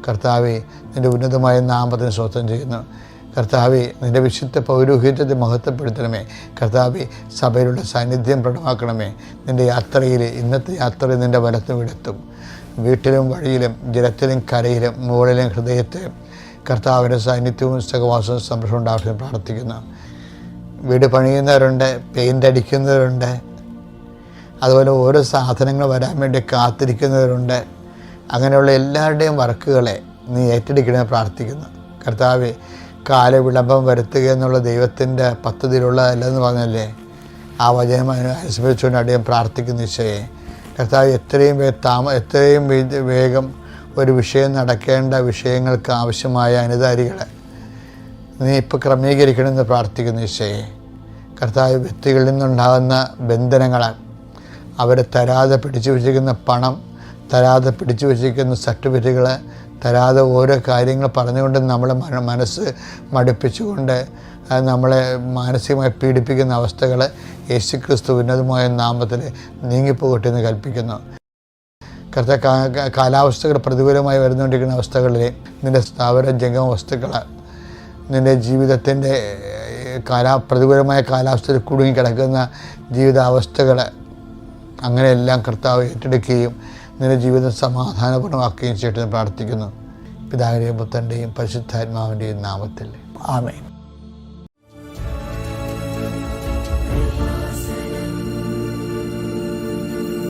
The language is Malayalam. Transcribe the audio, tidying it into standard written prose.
കർത്താവെ, നിൻ്റെ ഉന്നതമായ നാമത്തിന് സ്വസ്ഥം ചെയ്യുന്നു. കർത്താവെ, നിൻ്റെ വിശുദ്ധ പൗരോഹിത്യത്തെ മഹത്വപ്പെടുത്തണമേ. കർത്താവെ, സഭയിലുള്ള സാന്നിധ്യം പ്രകടമാക്കണമേ. നിൻ്റെ യാത്രയിൽ, ഇന്നത്തെ യാത്രയിൽ നിൻ്റെ വലത്തും ഇടത്തും, വീട്ടിലും വഴിയിലും, ജലത്തിലും കരയിലും, മുകളിലും ഹൃദയത്തിലും കർത്താവിൻ്റെ സാന്നിധ്യവും സഹവാസവും സംരക്ഷണം ഉണ്ടാവട്ടെ പ്രാർത്ഥിക്കുന്നു. വീട് പണിയുന്നവരുണ്ട്, പെയിൻ്റ് അടിക്കുന്നവരുണ്ട്, അതുപോലെ ഓരോ സാധനങ്ങൾ വരാൻ വേണ്ടി കാത്തിരിക്കുന്നവരുണ്ട്. അങ്ങനെയുള്ള എല്ലാവരുടെയും വർക്കുകളെ നീ ഏറ്റെടുക്കണമെന്ന് പ്രാർത്ഥിക്കുന്നു. കർത്താവെ, കാലവിളംബം വരുത്തുക എന്നുള്ള ദൈവത്തിൻ്റെ പദ്ധതിയിലുള്ളതല്ലെന്ന് പറഞ്ഞല്ലേ, ആ വചനം അനുസ്മരിച്ചുകൊണ്ട് അടിയൻ പ്രാർത്ഥിക്കുന്ന ഈശോയെ. കർത്താവ്, എത്രയും വേഗം ഒരു വിഷയം നടക്കേണ്ട വിഷയങ്ങൾക്ക് ആവശ്യമായ അനുധാരികളെ നീ ഇപ്പോൾ ക്രമീകരിക്കണമെന്ന് പ്രാർത്ഥിക്കുന്ന ഈശോയെ. കർത്താവ്, വ്യക്തികളിൽ നിന്നുണ്ടാകുന്ന ബന്ധനങ്ങൾ, അവരെ തരാതെ പിടിച്ചു വച്ചിരിക്കുന്ന പണം, തരാതെ പിടിച്ചു വച്ചിരിക്കുന്ന സർട്ടിഫിക്കറ്റുകൾ, തരാതെ ഓരോ കാര്യങ്ങൾ പറഞ്ഞുകൊണ്ട് നമ്മളെ മനസ്സ് മടുപ്പിച്ചുകൊണ്ട് നമ്മളെ മാനസികമായി പീഡിപ്പിക്കുന്ന അവസ്ഥകൾ യേശുക്രിസ്തു ഉന്നതമായ നാമത്തിൽ നീങ്ങിപ്പോകട്ടെ എന്ന് കൽപ്പിക്കുന്നു. കാലാവസ്ഥകൾ പ്രതികൂലമായി വരുന്നുകൊണ്ടിരിക്കുന്ന അവസ്ഥകളിൽ നിൻ്റെ സ്ഥാവര ജംഗമ വസ്തുക്കൾ, നിൻ്റെ ജീവിതത്തിൻ്റെ പ്രതികൂലമായ കാലാവസ്ഥയിൽ കുടുങ്ങിക്കിടക്കുന്ന ജീവിതാവസ്ഥകൾ, അങ്ങനെയെല്ലാം കർത്താവ് ഏറ്റെടുക്കുകയും നിൻ്റെ ജീവിതം സമാധാനപൂർണ്ണമാക്കുകയും ചെയ്യട്ടെന്ന് പ്രാർത്ഥിക്കുന്നു. പിതാവിൻ്റെയും പുത്രൻ്റെയും പരിശുദ്ധാത്മാവിൻ്റെയും നാമത്തിൽ ആമേൻ.